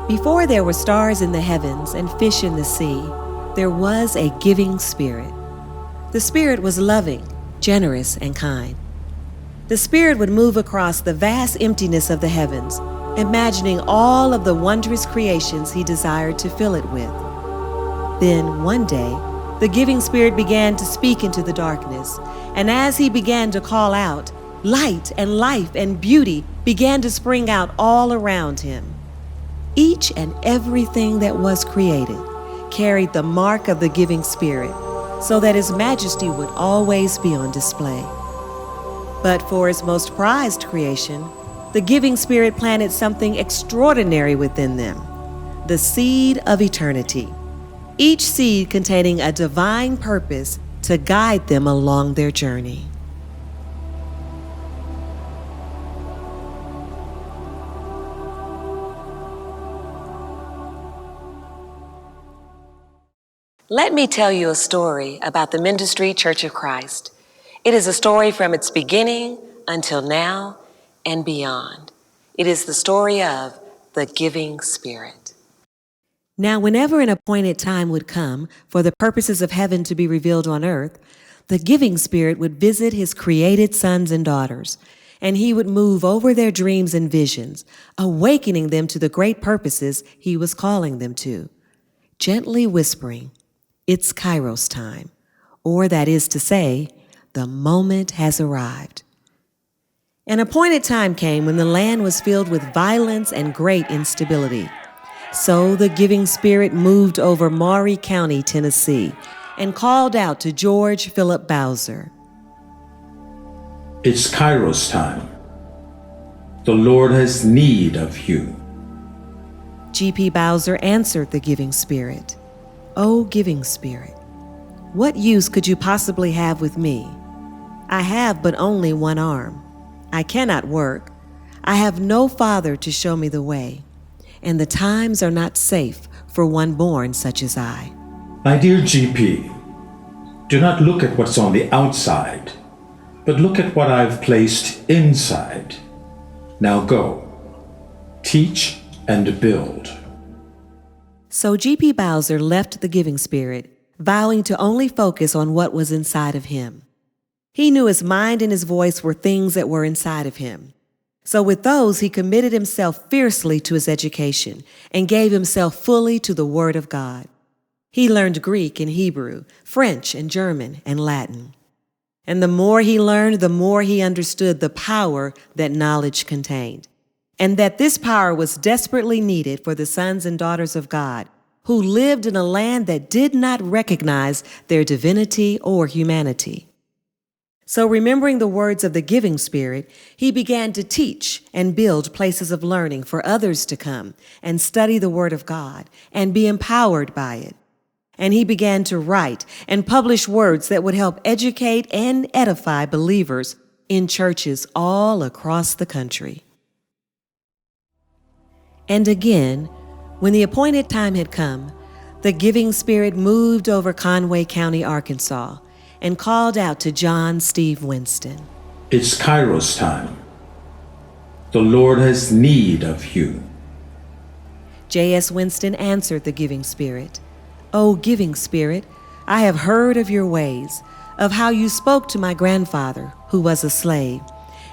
Before there were stars in the heavens and fish in the sea, there was a giving spirit. The spirit was loving, generous, and kind. The spirit would move across the vast emptiness of the heavens, imagining all of the wondrous creations he desired to fill it with. Then, one day, the giving spirit began to speak into the darkness, and as he began to call out, light and life and beauty began to spring out all around him. Each and everything that was created carried the mark of the giving spirit, so that his majesty would always be on display. But for his most prized creation, the giving spirit planted something extraordinary within them, the seed of eternity, each seed containing a divine purpose to guide them along their journey. Let me tell you a story about the Mender Street Church of Christ. It is a story from its beginning until now and beyond. It is the story of the giving spirit. Now, whenever an appointed time would come for the purposes of heaven to be revealed on earth, the giving spirit would visit his created sons and daughters, and he would move over their dreams and visions, awakening them to the great purposes he was calling them to, gently whispering, "It's Kairos time," or that is to say, the moment has arrived. An appointed time came when the land was filled with violence and great instability. So the giving spirit moved over Maury County, Tennessee, and called out to George Philip Bowser. It's Kairos time. The Lord has need of you. G.P. Bowser answered the giving spirit, "O giving spirit, what use could you possibly have with me? I have but only one arm. I cannot work. I have no father to show me the way, and the times are not safe for one born such as I." My dear GP, do not look at what's on the outside, but look at what I've placed inside. Now go, teach and build. So G.P. Bowser left the giving spirit, vowing to only focus on what was inside of him. He knew his mind and his voice were things that were inside of him. So with those, he committed himself fiercely to his education and gave himself fully to the Word of God. He learned Greek and Hebrew, French and German and Latin. And the more he learned, the more he understood the power that knowledge contained, and that this power was desperately needed for the sons and daughters of God who lived in a land that did not recognize their divinity or humanity. So remembering the words of the giving spirit, he began to teach and build places of learning for others to come and study the Word of God and be empowered by it. And he began to write and publish words that would help educate and edify believers in churches all across the country. And again, when the appointed time had come, the giving spirit moved over Conway County, Arkansas, and called out to John Steve Winston. It's Kairos time. The Lord has need of you. J.S. Winston answered the giving spirit, "O giving spirit, I have heard of your ways, of how you spoke to my grandfather, who was a slave,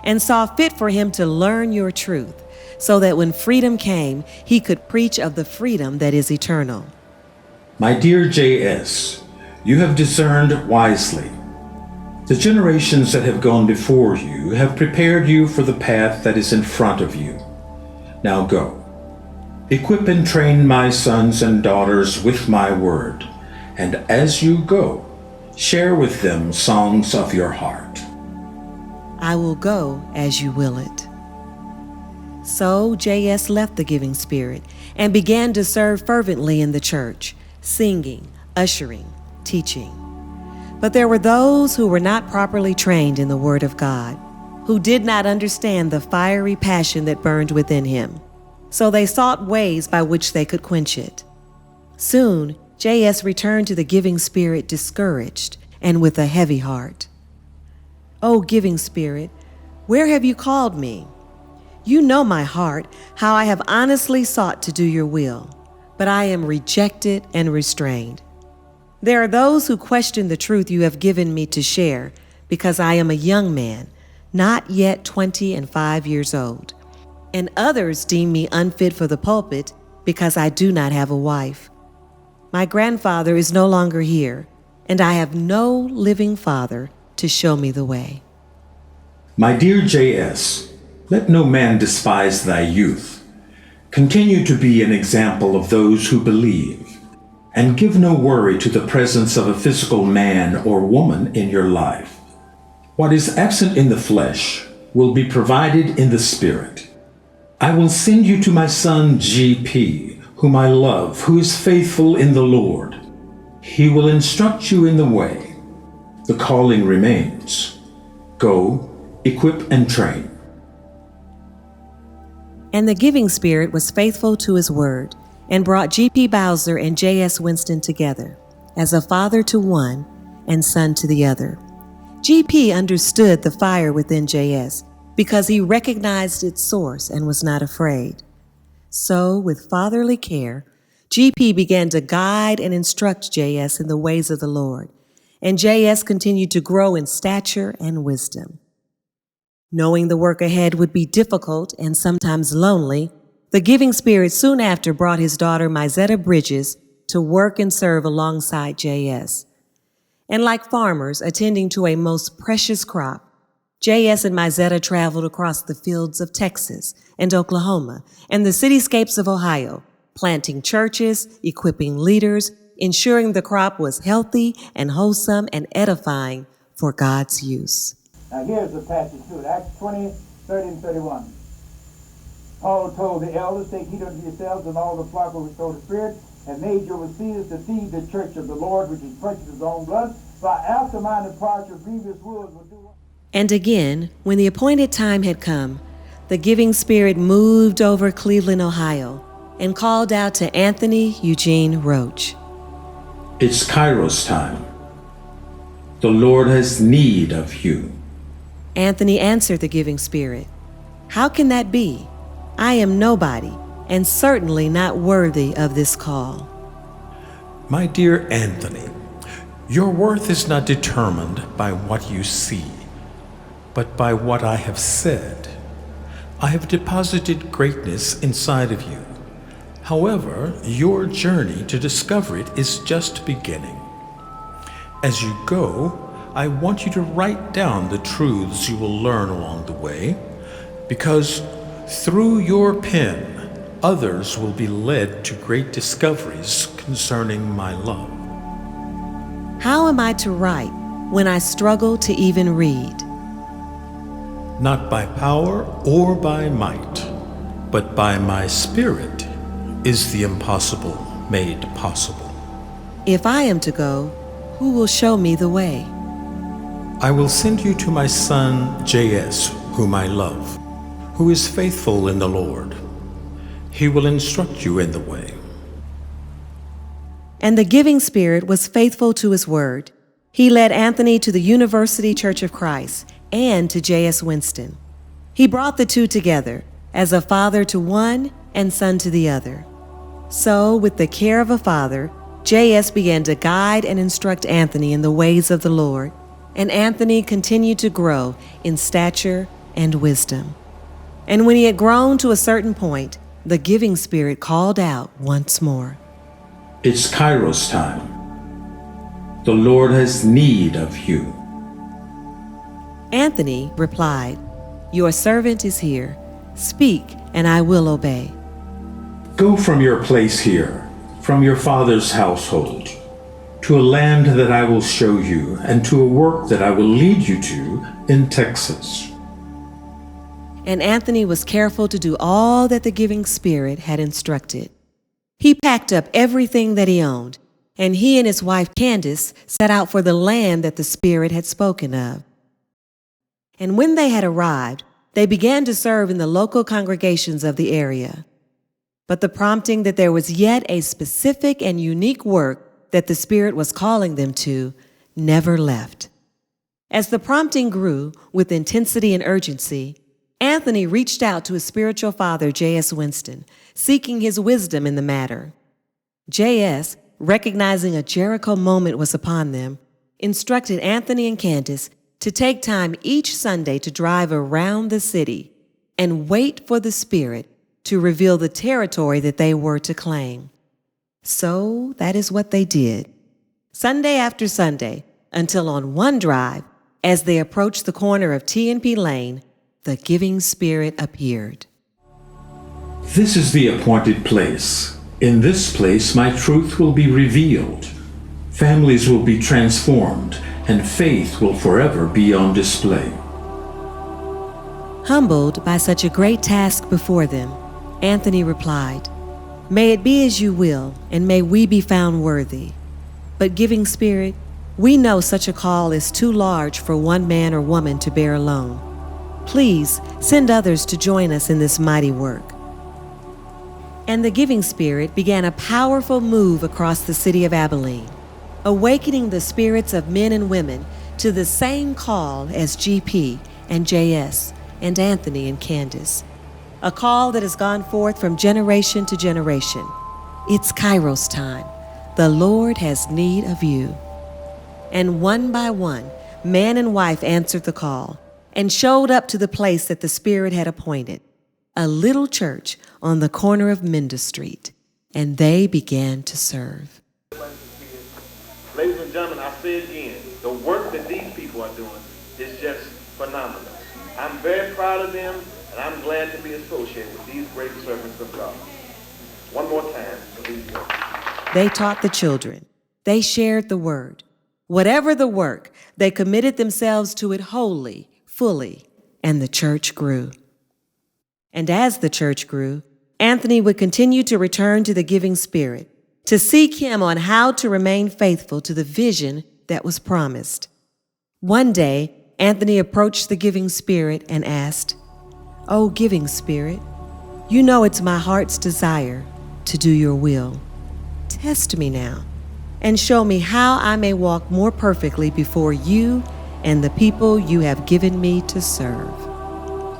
and saw fit for him to learn your truth, so that when freedom came, he could preach of the freedom that is eternal." My dear J.S., you have discerned wisely. The generations that have gone before you have prepared you for the path that is in front of you. Now go. Equip and train my sons and daughters with my word, and as you go, share with them songs of your heart. I will go as you will it. So J.S. left the giving spirit and began to serve fervently in the church, singing, ushering, teaching. But there were those who were not properly trained in the Word of God, who did not understand the fiery passion that burned within him. So they sought ways by which they could quench it. Soon, J.S. returned to the giving spirit discouraged and with a heavy heart. "O giving spirit, where have you called me? You know my heart, how I have honestly sought to do your will, but I am rejected and restrained. There are those who question the truth you have given me to share, because I am a young man, not yet 25 years old. And others deem me unfit for the pulpit because I do not have a wife. My grandfather is no longer here, and I have no living father to show me the way. My dear J.S., let no man despise thy youth. Continue to be an example of those who believe, and give no worry to the presence of a physical man or woman in your life. What is absent in the flesh will be provided in the spirit. I will send you to my son G.P., whom I love, who is faithful in the Lord. He will instruct you in the way. The calling remains. Go, equip and train. And the giving spirit was faithful to his word, and brought G.P. Bowser and J.S. Winston together, as a father to one and son to the other. G.P. understood the fire within J.S., because he recognized its source and was not afraid. So, with fatherly care, G.P. began to guide and instruct J.S. in the ways of the Lord, and J.S. continued to grow in stature and wisdom. Knowing the work ahead would be difficult and sometimes lonely, the giving spirit soon after brought his daughter Mizetta Bridges to work and serve alongside J.S. And like farmers attending to a most precious crop, J.S. and Mizetta traveled across the fields of Texas and Oklahoma and the cityscapes of Ohio, planting churches, equipping leaders, ensuring the crop was healthy and wholesome and edifying for God's use. Now here's the passage to it, Acts 20, 30 and 31. Paul told the elders, take heed unto yourselves and all the flock will restore the Spirit, and made your overseers to feed the church of the Lord, which is purchased with his own blood. For after my departure, grievous wolves will do. And again, when the appointed time had come, the giving spirit moved over Cleveland, Ohio, and called out to Anthony Eugene Roach. It's Kairos time. The Lord has need of you. Anthony answered the giving spirit, how can that be? I am nobody, and certainly not worthy of this call. My dear Anthony, your worth is not determined by what you see, but by what I have said. I have deposited greatness inside of you. However, your journey to discover it is just beginning. As you go, I want you to write down the truths you will learn along the way, because through your pen, others will be led to great discoveries concerning my love. How am I to write when I struggle to even read? Not by power or by might, but by my Spirit is the impossible made possible. If I am to go, who will show me the way? I will send you to my son J.S., whom I love, who is faithful in the Lord. He will instruct you in the way. And the giving spirit was faithful to his word. He led Anthony to the University Church of Christ and to J.S. Winston. He brought the two together, as a father to one and son to the other. So, with the care of a father, J.S. began to guide and instruct Anthony in the ways of the Lord, and Anthony continued to grow in stature and wisdom. And when he had grown to a certain point, the giving spirit called out once more. It's Kairos time. The Lord has need of you. Anthony replied, your servant is here. Speak, and I will obey. Go from your place here, from your father's household, to a land that I will show you, and to a work that I will lead you to in Texas. And Anthony was careful to do all that the giving spirit had instructed. He packed up everything that he owned, and he and his wife Candace set out for the land that the Spirit had spoken of. And when they had arrived, they began to serve in the local congregations of the area. But the prompting that there was yet a specific and unique work that the Spirit was calling them to never left. As the prompting grew with intensity and urgency, Anthony reached out to his spiritual father, J.S. Winston, seeking his wisdom in the matter. J.S., recognizing a Jericho moment was upon them, instructed Anthony and Candace to take time each Sunday to drive around the city and wait for the Spirit to reveal the territory that they were to claim. So that is what they did, Sunday after Sunday, until on one drive, as they approached the corner of T&P Lane, the Giving Spirit appeared. This is the appointed place. In this place my truth will be revealed. Families will be transformed, and faith will forever be on display. Humbled by such a great task before them, Anthony replied, "May it be as you will, and may we be found worthy. But Giving Spirit, we know such a call is too large for one man or woman to bear alone. Please send others to join us in this mighty work." And the Giving Spirit began a powerful move across the city of Abilene, awakening the spirits of men and women to the same call as GP and JS and Anthony and Candace. A call that has gone forth from generation to generation. It's Kairos time. The Lord has need of you. And one by one, man and wife answered the call and showed up to the place that the Spirit had appointed, a little church on the corner of Minda Street, and they began to serve. Ladies and gentlemen, I say again, the work that these people are doing is just phenomenal. I'm very proud of them, and I'm glad to be associated with these great servants of God. One more time, please. They taught the children. They shared the word. Whatever the work, they committed themselves to it wholly, fully, and the church grew. And as the church grew, Anthony would continue to return to the Giving Spirit, to seek him on how to remain faithful to the vision that was promised. One day, Anthony approached the Giving Spirit and asked, "Oh, Giving Spirit, you know it's my heart's desire to do your will. Test me now and show me how I may walk more perfectly before you and the people you have given me to serve."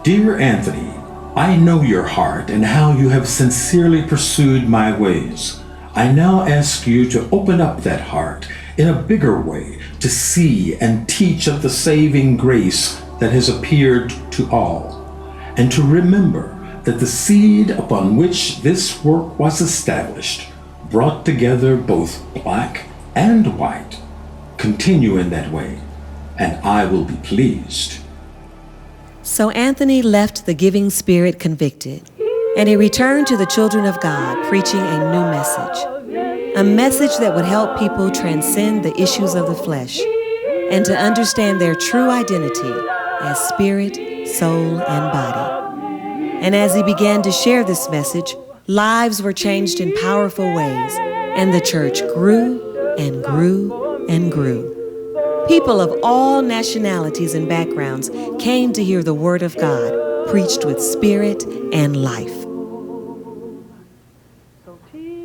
Dear Anthony, I know your heart and how you have sincerely pursued my ways. I now ask you to open up that heart in a bigger way to see and teach of the saving grace that has appeared to all, and to remember that the seed upon which this work was established brought together both black and white. Continue in that way, and I will be pleased. So Anthony left the Giving Spirit convicted, and he returned to the children of God preaching a new message, a message that would help people transcend the issues of the flesh and to understand their true identity as spirit, soul, and body. And as he began to share this message, lives were changed in powerful ways, and the church grew and grew and grew. People of all nationalities and backgrounds came to hear the Word of God, preached with spirit and life.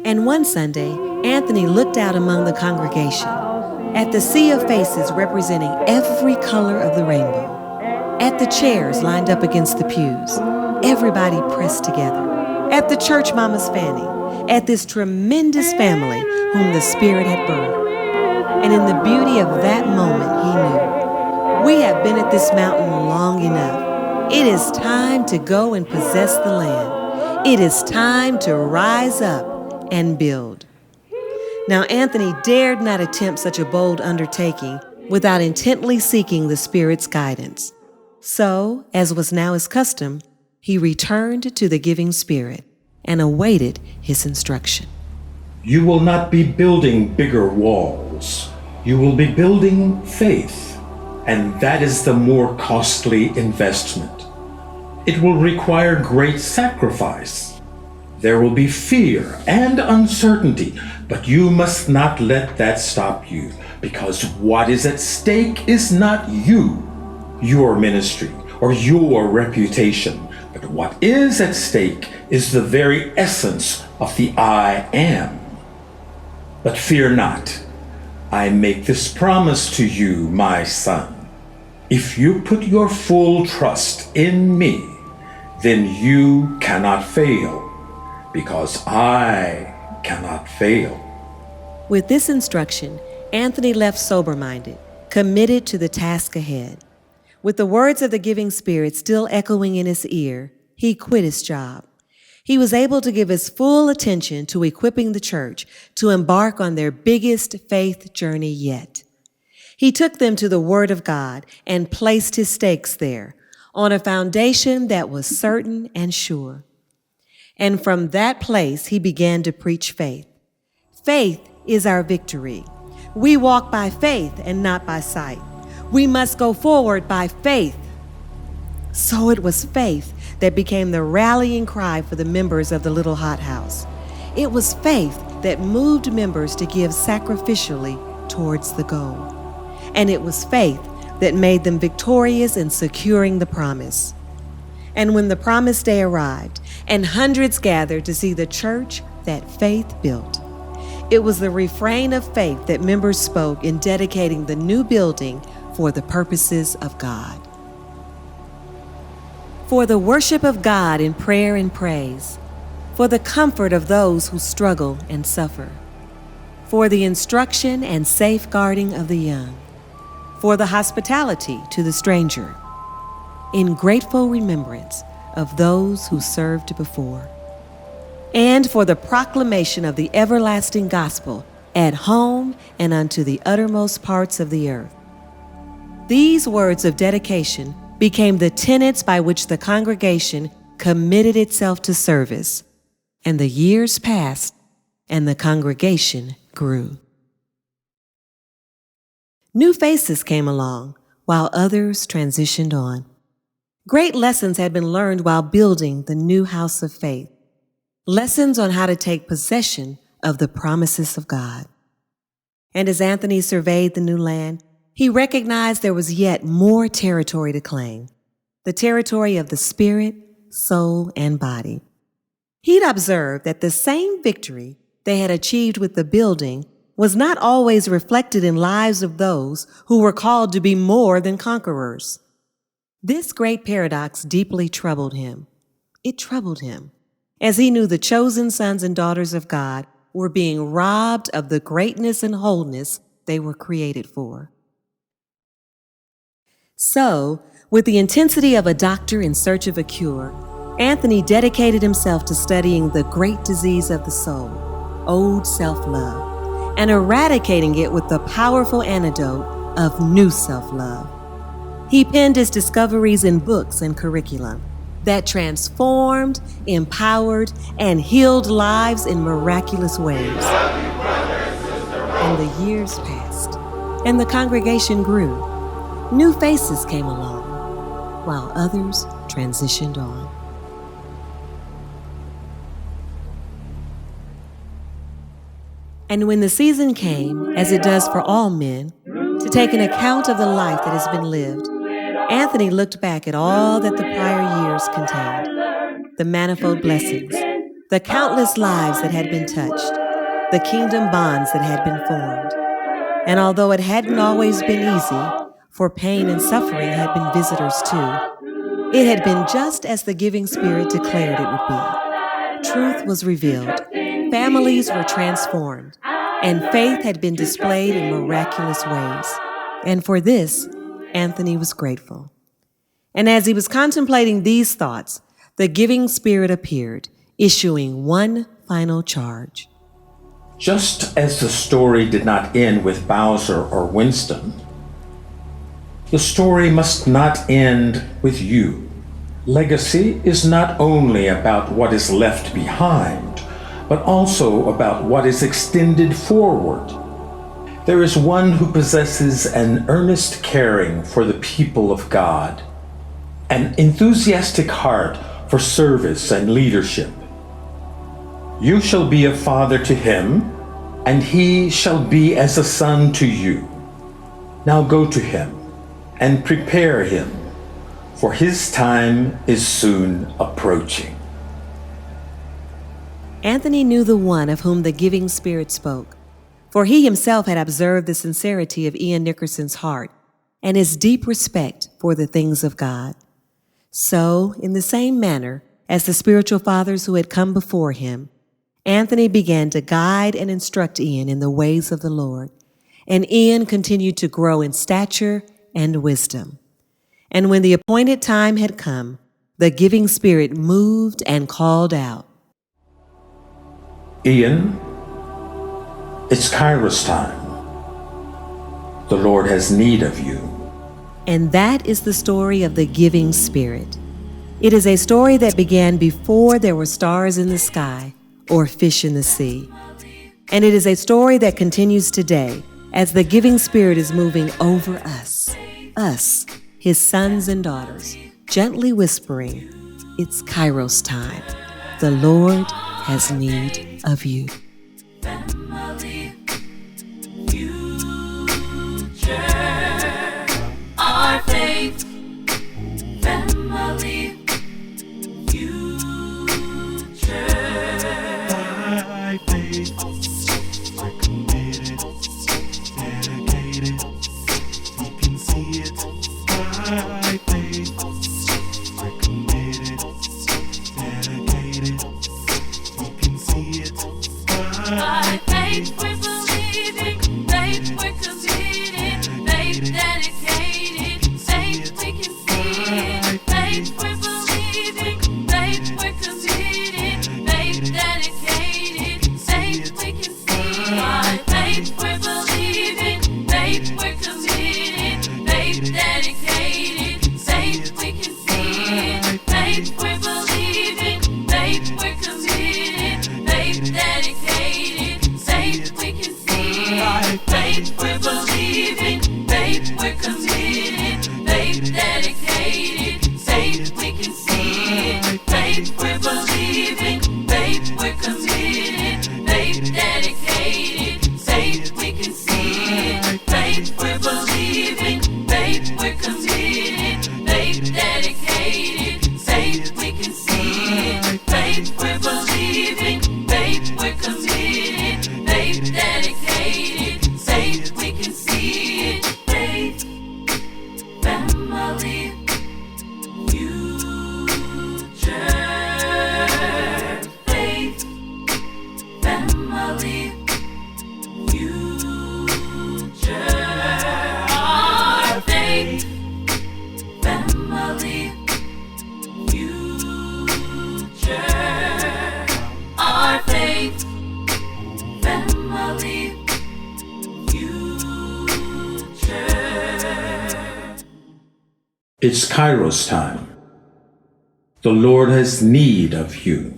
And one Sunday, Anthony looked out among the congregation at the sea of faces representing every color of the rainbow, at the chairs lined up against the pews, everybody pressed together, at the church mamas fanning, at this tremendous family whom the Spirit had birthed. And in the beauty of that moment, he knew, we have been at this mountain long enough. It is time to go and possess the land. It is time to rise up and build. Now, Anthony dared not attempt such a bold undertaking without intently seeking the Spirit's guidance. So, as was now his custom, he returned to the Giving Spirit and awaited his instruction. You will not be building bigger walls. You will be building faith, and that is the more costly investment. It will require great sacrifice. There will be fear and uncertainty, but you must not let that stop you, because what is at stake is not you, your ministry, or your reputation, but what is at stake is the very essence of the I am. But fear not. I make this promise to you, my son. If you put your full trust in me, then you cannot fail, because I cannot fail. With this instruction, Anthony left sober-minded, committed to the task ahead. With the words of the giving spirit still echoing in his ear, he quit his job. He was able to give his full attention to equipping the church to embark on their biggest faith journey yet. He took them to the Word of God and placed his stakes there on a foundation that was certain and sure. And from that place, he began to preach faith. Faith is our victory. We walk by faith and not by sight. We must go forward by faith. So it was faith that became the rallying cry for the members of the Little Hothouse. It was faith that moved members to give sacrificially towards the goal. And it was faith that made them victorious in securing the promise. And when the promised day arrived and hundreds gathered to see the church that faith built, it was the refrain of faith that members spoke in dedicating the new building for the purposes of God. For the worship of God in prayer and praise, for the comfort of those who struggle and suffer, for the instruction and safeguarding of the young, for the hospitality to the stranger, in grateful remembrance of those who served before, and for the proclamation of the everlasting gospel at home and unto the uttermost parts of the earth. These words of dedication became the tenets by which the congregation committed itself to service, and the years passed, and the congregation grew. New faces came along, while others transitioned on. Great lessons had been learned while building the new house of faith. Lessons on how to take possession of the promises of God. And as Anthony surveyed the new land, he recognized there was yet more territory to claim, the territory of the spirit, soul, and body. He'd observed that the same victory they had achieved with the building was not always reflected in lives of those who were called to be more than conquerors. This great paradox deeply troubled him. It troubled him, as he knew the chosen sons and daughters of God were being robbed of the greatness and wholeness they were created for. So, with the intensity of a doctor in search of a cure, Anthony dedicated himself to studying the great disease of the soul, old self-love, and eradicating it with the powerful antidote of new self-love. He penned his discoveries in books and curriculum that transformed, empowered, and healed lives in miraculous ways. And the years passed, and the congregation grew. New faces came along, while others transitioned on. And when the season came, as it does for all men, to take an account of the life that has been lived, Anthony looked back at all that the prior years contained, the manifold blessings, the countless lives that had been touched, the kingdom bonds that had been formed. And although it hadn't always been easy, for pain and suffering had been visitors too, it had been just as the giving spirit declared it would be. Truth was revealed, families were transformed, and faith had been displayed in miraculous ways. And for this, Anthony was grateful. And as he was contemplating these thoughts, the giving spirit appeared, issuing one final charge. Just as the story did not end with Bowser or Winston, the story must not end with you. Legacy is not only about what is left behind, but also about what is extended forward. There is one who possesses an earnest caring for the people of God, an enthusiastic heart for service and leadership. You shall be a father to him, and he shall be as a son to you. Now go to him and prepare him, for his time is soon approaching. Anthony knew the one of whom the giving spirit spoke, for he himself had observed the sincerity of Ian Nickerson's heart and his deep respect for the things of God. So, in the same manner as the spiritual fathers who had come before him, Anthony began to guide and instruct Ian in the ways of the Lord, and Ian continued to grow in stature and wisdom. And when the appointed time had come, the giving spirit moved and called out, Ian, it's Kairos time. The Lord has need of you. And that is the story of the giving spirit. It is a story that began before there were stars in the sky or fish in the sea. And it is a story that continues today as the giving spirit is moving over us, his sons and daughters, gently whispering, it's Kairos time. The Lord has need of you. Family, future, our faith. Family, future. By faith, we're committed, dedicated. You can see it. By faith, we're committed, dedicated. You can see it. By faith, we're believing. Faith, we're committed. Faith, dedicated. Faith, we can see it. Faith, we're believing. Faith, we're committed. Faith, dedicated. Faith, we can see it. By faith, we're believing. Faith, we're committed. Faith, dedicated. Faith, we can see it. Faith, we're believing. Faith, we're committed. Faith, dedicated. Faith, we can see it. Faith, we're believing. Faith, we're committed. Faith, dedicated. Faith, we can see it. Faith, we're believing. Faith, we're committed. Faith, dedicated. Faith, we can see it. Faith, we're believing. Faith, we're committed. Faith, dedicated. Faith, we can see it. Faith, we're believing. Faith, we're committed. Faith, dedicated. Faith, we can see it. Faith, family, future. Faith, family, future. Our faith, family, future. Our faith, family, future. It's Kairos time. The Lord has need of you.